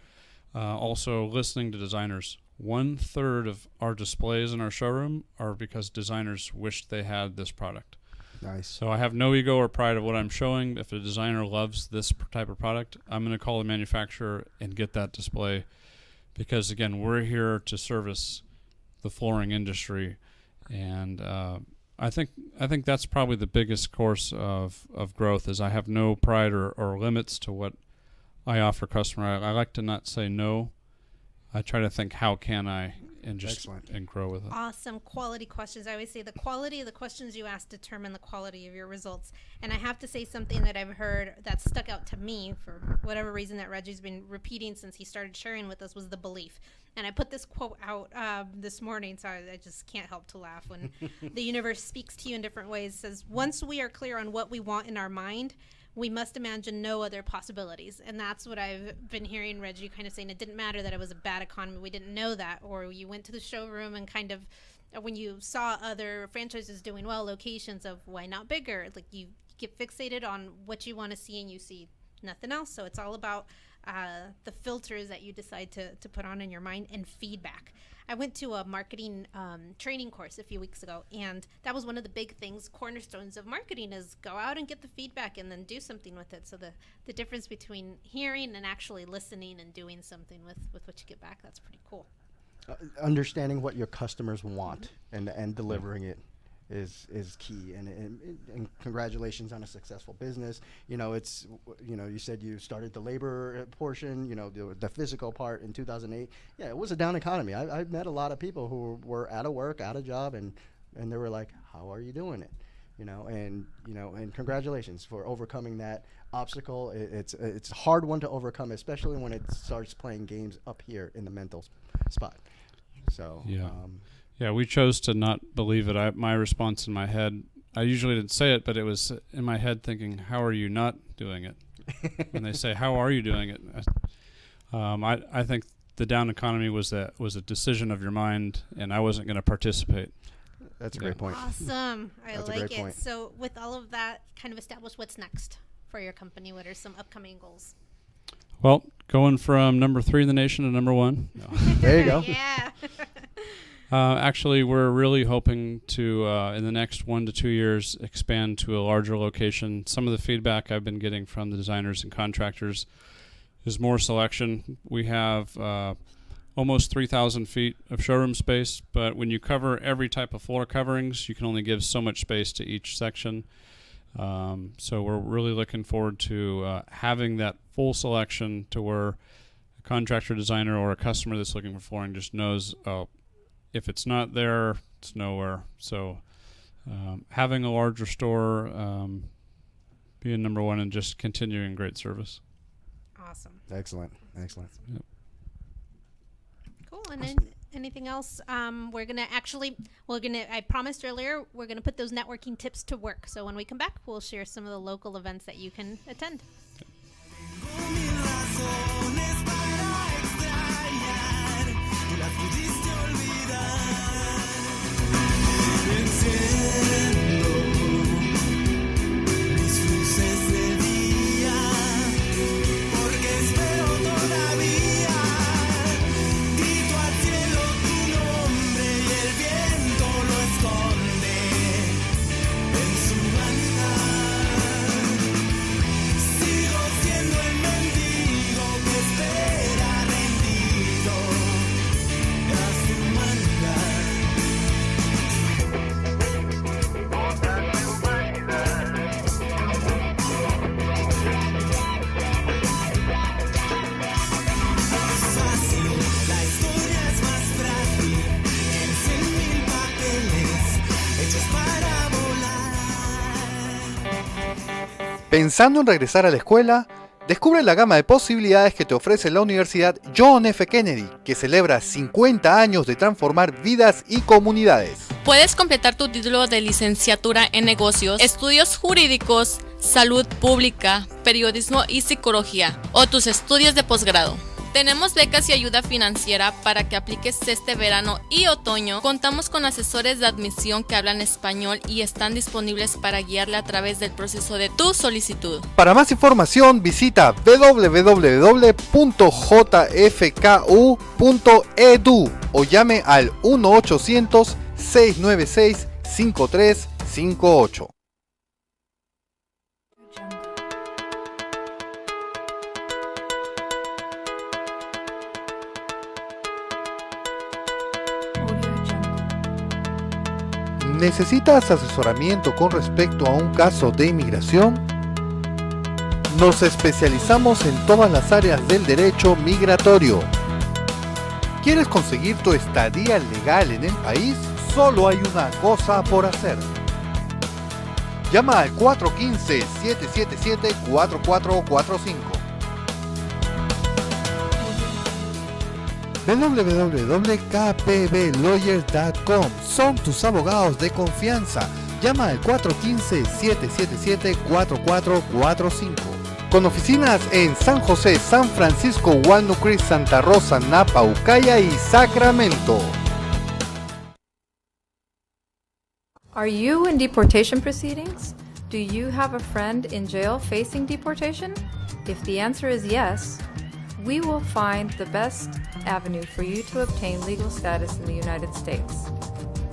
Also, listening to designers. 1/3 of our displays in our showroom are because designers wished they had this product. Nice. So I have no ego or pride of what I'm showing. If a designer loves this type of product, I'm going to call the manufacturer and get that display. Because, again, we're here to service the flooring industry, and I think that's probably the biggest course of growth. Is I have no pride or limits to what I offer customer. I like to not say no. I try to think, how can I, and just Excellent. and grow with it. Awesome quality questions. I always say the quality of the questions you ask determine the quality of your results. And I have to say something that I've heard that stuck out to me for whatever reason that Reggie's been repeating since he started sharing with us was the belief. And I put this quote out this morning, so I just can't help to laugh when the universe speaks to you in different ways. It says, once we are clear on what we want in our mind, we must imagine no other possibilities. And that's what I've been hearing Reggie kind of saying. It didn't matter that it was a bad economy. We didn't know that. Or you went to the showroom and kind of, when you saw other franchises doing well, locations of why not bigger, like you get fixated on what you want to see and you see nothing else. So it's all about the filters that you decide to put on in your mind and feedback. I went to a marketing training course a few weeks ago, and that was one of the big things, cornerstones of marketing, is go out and get the feedback and then do something with it. So the difference between hearing and actually listening and doing something with what you get back, that's pretty cool. Understanding what your customers want and delivering it is key, and congratulations on a successful business. You know, it's, you know, you said you started the labor portion, you know, the physical part in 2008. Yeah, it was a down economy. I've met a lot of people who were out of work, out of job, and they were like, how are you doing it? You know, and congratulations for overcoming that obstacle. It's a hard one to overcome, especially when it starts playing games up here in the mental spot. So yeah. Yeah, we chose to not believe it. My response in my head, I usually didn't say it, but it was in my head thinking, how are you not doing it? When they say, how are you doing it? I think the down economy was a decision of your mind, and I wasn't going to participate. That's a great point. Awesome. I That's a like great it. point. So with all of that kind of established, what's next for your company? What are some upcoming goals? Well, going from number 3 in the nation to number 1. No. There you go. Yeah. Actually, we're really hoping to, in the next 1 to 2 years, expand to a larger location. Some of the feedback I've been getting from the designers and contractors is more selection. We have almost 3,000 feet of showroom space, but when you cover every type of floor coverings, you can only give so much space to each section. So we're really looking forward to having that full selection to where a contractor, designer, or a customer that's looking for flooring just knows, oh, if it's not there, it's nowhere. So having a larger store, being number 1, and just continuing great service. Awesome. Excellent. Yep. Cool. And then anything else? I promised earlier, we're going to put those networking tips to work. So when we come back, we'll share some of the local events that you can attend. Mil razones para extrañar, tú las pudiste olvidar. Enciendo mis luces de día, porque espero todavía. Grito al cielo tu nombre y el viento lo esconde en su vanidad. Sigo siendo el mendigo que espera rendido a su humanidad. Es fácil, la historia es más frágil, en 100,000 papeles hechos para volar. ¿Pensando en regresar a la escuela? Descubre la gama de posibilidades que te ofrece la Universidad John F. Kennedy, que celebra 50 años de transformar vidas y comunidades. Puedes completar tu título de licenciatura en negocios, estudios jurídicos, salud pública, periodismo y psicología, o tus estudios de posgrado. Tenemos becas y ayuda financiera para que apliques este verano y otoño. Contamos con asesores de admisión que hablan español y están disponibles para guiarle a través del proceso de tu solicitud. Para más información visita www.jfku.edu o llame al 1-800-696-5358. ¿Necesitas asesoramiento con respecto a un caso de inmigración? Nos especializamos en todas las áreas del derecho migratorio. ¿Quieres conseguir tu estadía legal en el país? Solo hay una cosa por hacer. Llama al 415-777-4445. www.kpblawyers.com. Son tus abogados de confianza. Llama al 415-777-4445. Con oficinas en San José, San Francisco, Walnut Creek, Santa Rosa, Napa, Ucaya y Sacramento. Are you in deportation proceedings? Do you have a friend in jail facing deportation? If the answer is yes, we will find the best avenue for you to obtain legal status in the United States.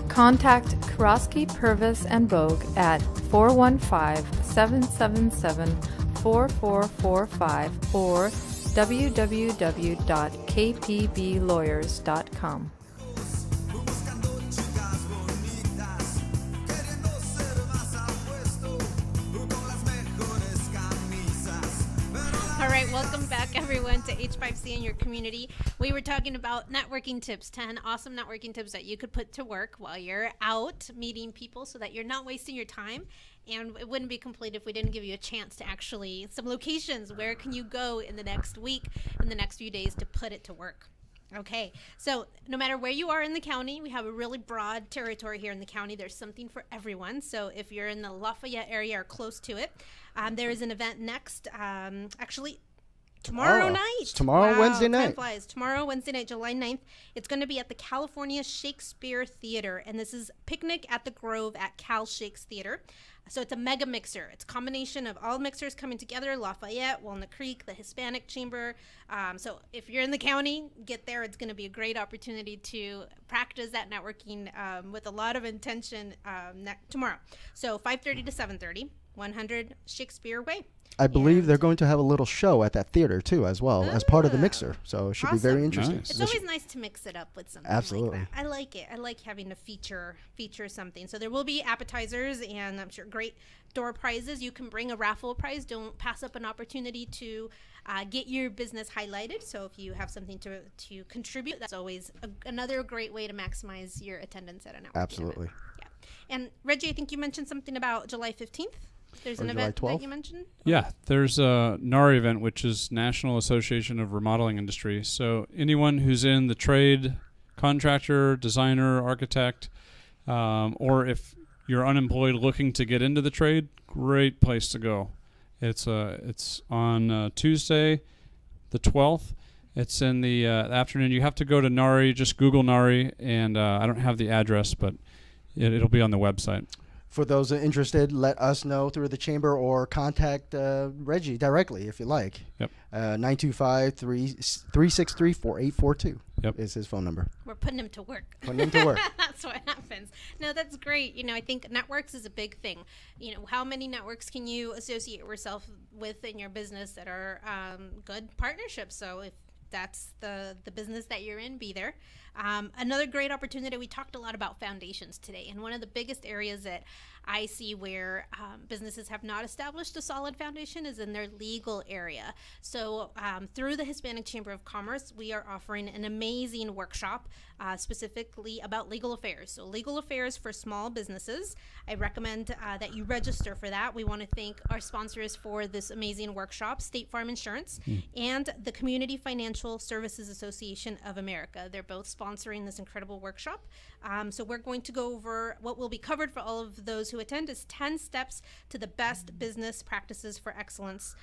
Contact Karosky, Purvis, and Bogue at 415-777-4445 or www.kpblawyers.com. Buscando chicas bonitas, queriendo ser más apuesto, con las mejores camisas. All right, welcome back everyone to H5c in your community. We were talking about networking tips, 10 awesome networking tips that you could put to work while you're out meeting people so that you're not wasting your time. And it wouldn't be complete if we didn't give you a chance to actually, some locations, where can you go in the next week, in the next few days to put it to work. Okay, so no matter where you are in the county, we have a really broad territory here in the county. There's something for everyone. So if you're in the Lafayette area or close to it, there is an event next, actually Tomorrow night. It's tomorrow, Wow, Wednesday time night. flies. Tomorrow, Wednesday night, July 9th. It's going to be at the California Shakespeare Theater. And this is Picnic at the Grove at Cal Shakes Theater. So it's a mega mixer. It's a combination of all mixers coming together, Lafayette, Walnut Creek, the Hispanic Chamber. So if you're in the county, get there. It's going to be a great opportunity to practice that networking with a lot of intention tomorrow. So 5:30 to 7:30, 100 Shakespeare Way. I believe they're going to have a little show at that theater too, as well as part of the mixer. So it should be very Awesome. interesting. Nice. It's always nice to mix it up with something Absolutely. like that. I like it. I like having to feature something. So there will be appetizers and I'm sure great door prizes. You can bring a raffle prize. Don't pass up an opportunity to get your business highlighted. So if you have something to contribute, that's always another great way to maximize your attendance at a networking Absolutely. event. Yeah. And Reggie, I think you mentioned something about July 15th. There's Or an July event 12th? that you mentioned. Yeah, there's a NARI event, which is National Association of Remodeling Industry. So anyone who's in the trade, contractor, designer, architect, or if you're unemployed looking to get into the trade, great place to go. It's on Tuesday, the 12th. It's in the afternoon. You have to go to NARI. Just Google NARI, and I don't have the address, but it'll be on the website. For those interested, let us know through the chamber or contact Reggie directly if you like. Yep. 925-363-4842 Yep. is his phone number. We're putting him to work. Putting him to work. That's what happens. No, that's great. I think networks is a big thing. How many networks can you associate yourself with in your business that are good partnerships? So if that's the business that you're in, be there. Another great opportunity, we talked a lot about foundations today, and one of the biggest areas that I see where businesses have not established a solid foundation is in their legal area. So through the Hispanic Chamber of Commerce, we are offering an amazing workshop specifically about legal affairs. So legal affairs for small businesses. I recommend that you register for that. We want to thank our sponsors for this amazing workshop, State Farm Insurance and the Community Financial Services Association of America. They're both sponsoring this incredible workshop. So we're going to go over what will be covered for all of those who attend is 10 steps to the best business practices for excellence.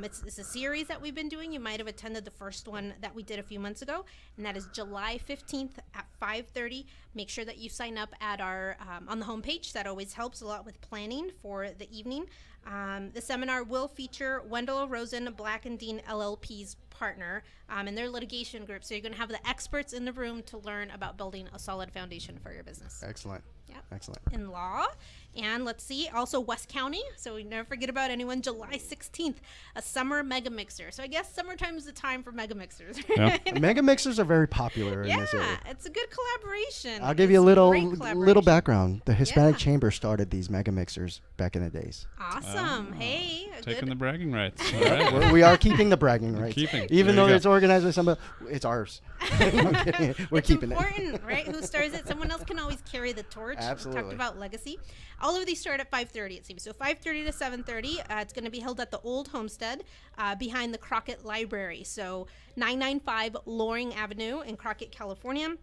It's a series that we've been doing. You might have attended the first one that we did a few months ago, and that is July 15th at 5:30. Make sure that you sign up at our on the homepage. That always helps a lot with planning for the evening. The seminar will feature Wendell Rosen, Black & Dean LLP's partner, and their litigation group. So you're going to have the experts in the room to learn about building a solid foundation for your business. Excellent. Yeah. Excellent. In law. And let's see, also West County. So we never forget about anyone. July 16th, a summer mega mixer. So I guess summertime is the time for mega mixers. Yeah. Mega mixers are very popular in this area. Yeah, it's a good collaboration. I'll give you a It's little great little collaboration. background. The Hispanic Yeah. Chamber started these mega mixers back in the days. Awesome. Hey, a Taking good the bragging rights. All right. We are keeping the bragging rights. Keeping. Even There you though go. it's organized by somebody, it's ours. I'm kidding. We're it's keeping important, right? Who starts it? Someone else can always carry the torch. We Absolutely. talked about legacy. All of these start at 5:30, it seems. So 5:30 to 7:30. It's going to be held at the Old Homestead behind the Crockett Library. So 995 Loring Avenue in Crockett, California.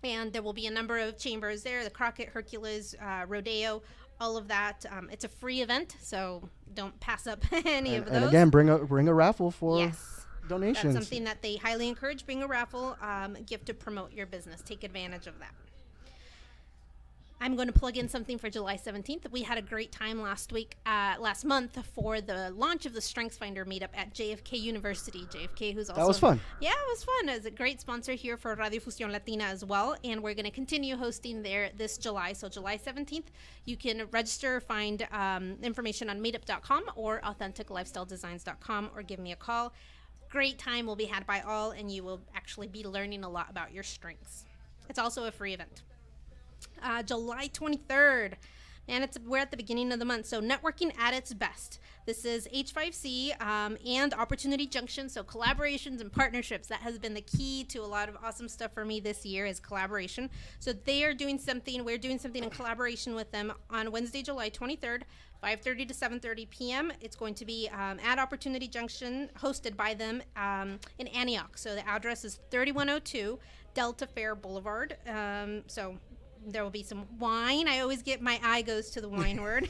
And there will be a number of chambers there, the Crockett, Hercules, Rodeo, all of that. It's a free event, so don't pass up any of those. And again, bring a raffle for Yes. donations. That's something that they highly encourage. Bring a raffle gift to promote your business. Take advantage of that. I'm going to plug in something for July 17th. We had a great time last month for the launch of the StrengthsFinder meetup at JFK University. JFK, who's also... That was fun. Yeah, it was fun. It's a great sponsor here for Radio Fusión Latina as well. And we're going to continue hosting there this July. So July 17th, you can register, find information on meetup.com or authenticlifestyledesigns.com or give me a call. Great time will be had by all, and you will actually be learning a lot about your strengths. It's also a free event. July 23rd, and we're at the beginning of the month, so networking at its best. This is h5c and Opportunity Junction, so collaborations and partnerships. That has been the key to a lot of awesome stuff for me this year is collaboration. So they are doing something, we're doing something in collaboration with them on Wednesday, July 23rd, 5:30 to 7:30 p.m. It's going to be at Opportunity Junction, hosted by them in Antioch. So the address is 3102 Delta Fair Boulevard. So There will be some wine. I always get my eye goes to the wine word.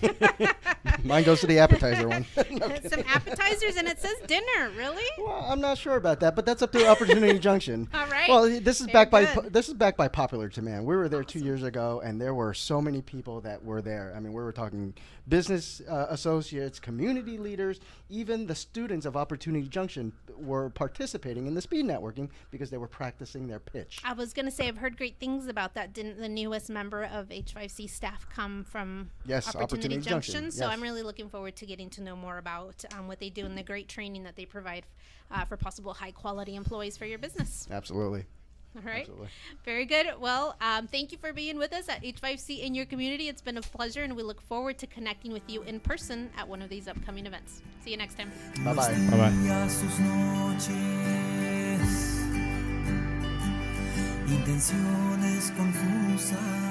Mine goes to the appetizer one. Some appetizers, and it says dinner. Really? Well, I'm not sure about that, but that's up to Opportunity Junction. All right. Well, this is Very backed by good. this is backed by popular demand. We were there 2 years ago, and there were so many people that were there. I mean, we were talking business associates, community leaders, even the students of Opportunity Junction were participating in the speed networking because they were practicing their pitch. I was going to say I've heard great things about that. Didn't the newest member of H5c staff come from Yes, Opportunity Junction, So yes. I'm really looking forward to getting to know more about what they do and the great training that they provide for possible high quality employees for your business. Absolutely. All right. Absolutely. Very good. Well, thank you for being with us at H5c in your community. It's been a pleasure, and we look forward to connecting with you in person at one of these upcoming events. See you next time. Bye-bye. Bye-bye. Tenía sus noches, intenciones confusas.